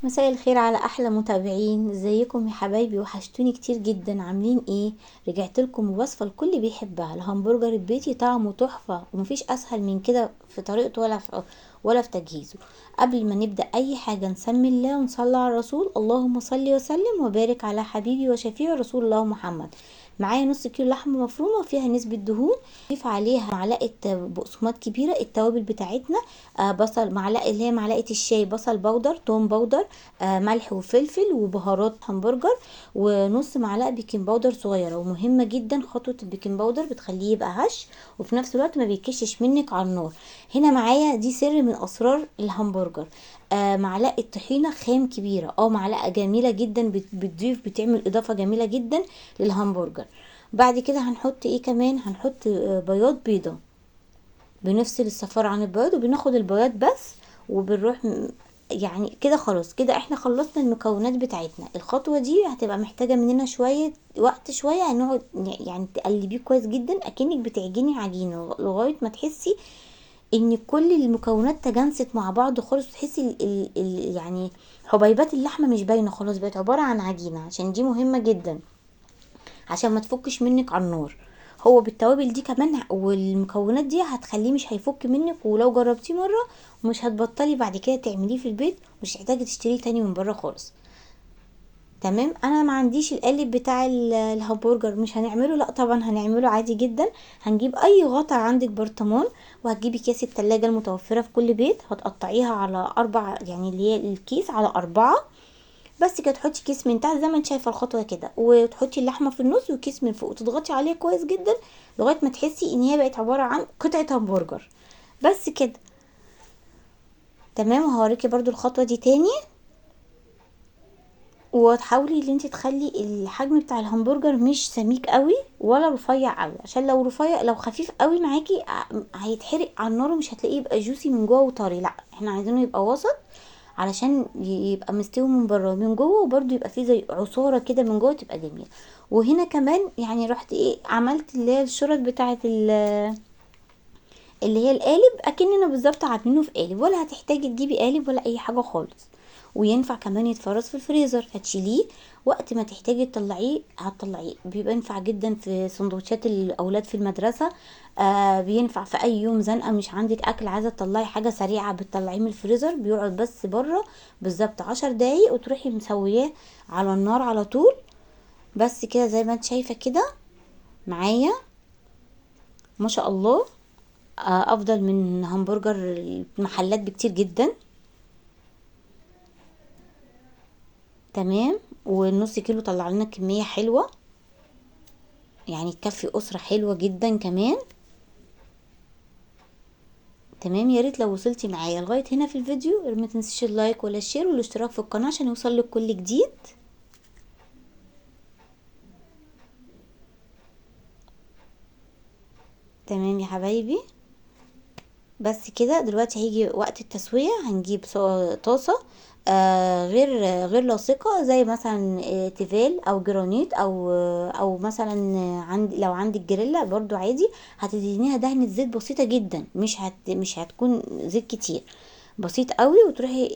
مساء الخير على احلى متابعين. ازيكم يا حبايبي؟ وحشتوني كتير جدا. عاملين ايه؟ رجعت لكم بوصفه الكل بيحبها، الهمبرجر البيتي. طعمه تحفه ومفيش اسهل من كده في طريقته ولا في تجهيزه. قبل ما نبدا اي حاجه نسمي الله ونصلي على الرسول. اللهم صل وسلم وبارك على حبيبي وشفيع رسول الله محمد. معايا نص كيلو لحمه مفرومه فيها نسبه دهون. نضيف عليها معلقه بقسماط كبيره. التوابل بتاعتنا بصل معلقه، اللي هي معلقه الشاي، بصل بودر، توم بودر، ملح وفلفل وبهارات همبرجر، ونص معلقه بيكنج باودر صغيره. ومهمه جدا خطوه البيكنج باودر، بتخليه يبقى هش وفي نفس الوقت ما بيكشش منك على النار. هنا معايا دي سر من اسرار الهمبرجر. معلقه طحينه خام كبيره، معلقه جميله جدا، بتضيف، بتعمل اضافه جميله جدا للهمبرجر. بعد كده هنحط ايه كمان؟ هنحط بياض بيضه. بنفصل الصفار عن البياض وبناخد البياض بس. وبنروح يعني كده خلاص، كده احنا خلصنا المكونات بتاعتنا. الخطوة دي هتبقى محتاجة مننا شوية وقت، شوية هنقعد يعني تقلبيه كويس جدا اكنك بتعجني عجينة لغاية ما تحسي ان كل المكونات تجانست مع بعض خالص، وتحسي يعني حبيبات اللحمة مش باينة خلاص، بقت عبارة عن عجينة. عشان دي مهمة جدا عشان ما تفكش منك على النار. هو بالتوابل دي كمان والمكونات دي هتخليه مش هيفك منك، ولو جربتيه مره مش هتبطلي بعد كده تعمليه في البيت، مش هتحتاجي تشتريه تاني من بره خالص. تمام. انا ما عنديش القالب بتاع الهمبرجر، مش هنعمله، لا طبعا هنعمله عادي جدا. هنجيب اي غطا عندك، برطمان، وهتجيبي كيس التلاجة المتوفرة في كل بيت، هتقطعيها على اربع، يعني اللي هي الكيس على اربعة. بس كده تحطي كيس من تحت زي ما انت شايفه الخطوه كده، وتحطي اللحمه في النص وكيس من فوق، وتضغطي عليه كويس جدا لغايه ما تحسي ان هي بقت عباره عن قطعه همبرجر. بس كده. تمام. وهوريكي برضو الخطوه دي تاني. وتحاولي ان انت تخلي الحجم بتاع الهمبرجر مش سميك قوي ولا رفيع قوي، عشان لو رفيع، لو خفيف قوي معاكي هيتحرق على النار ومش هتلاقيه يبقى جوسي من جوه وطري. لا، احنا عايزينه يبقى وسط علشان يبقى مستوي من بره ومن جوه، وبرده يبقى فيه زي عصاره كده من جوه، تبقى جميله. وهنا كمان يعني رحت ايه، عملت اللي هي الشرط بتاعه اللي هي القالب، اكننا بالظبط عاملينه في قالب، ولا هتحتاجي تجيبي قالب ولا اي حاجه خالص. وينفع كمان يتفرز في الفريزر، هتشيليه وقت ما تحتاجي تطلعيه هتطلعيه. بيبقى ينفع جدا في سندوتشات الاولاد في المدرسه. بينفع في اي يوم زنقه مش عندك اكل، عايزه تطلعي حاجه سريعه، بتطلعيه من الفريزر، بيقعد بس بره بالظبط 10 دقايق، وتروحي مسوياه على النار على طول. بس كده زي ما انت شايفه كده معايا، ما شاء الله. افضل من همبرجر المحلات بكتير جدا. تمام. والنص كيلو طلع لنا كمية حلوة، يعني تكفي اسرة حلوة جدا كمان. تمام. يا ريت لو وصلتي معايا لغاية هنا في الفيديو ما تنسيش اللايك ولا الشير والاشتراك في القناة عشان يوصلك كل جديد. تمام يا حبايبي. بس كده دلوقتي هيجي وقت التسوية. هنجيب طاسة غير لاصقة، زي مثلا تيفال او جرانيت او مثلا لو عندك جريلا برضو عادي. هتدهنيها دهنة زيت بسيطة جدا، مش هتكون زيت كتير، بسيط قوي. وتروحي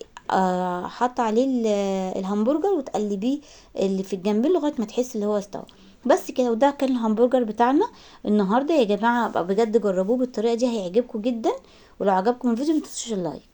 حاطه عليه الهمبرجر وتقلبيه اللي في الجنبين لغايه ما تحسي اللي هو استوى. بس كده. وده كان الهمبرجر بتاعنا النهارده يا جماعه. بجد جربوه بالطريقه دي هيعجبكم جدا. ولو عجبكم الفيديو متنسوش اللايك.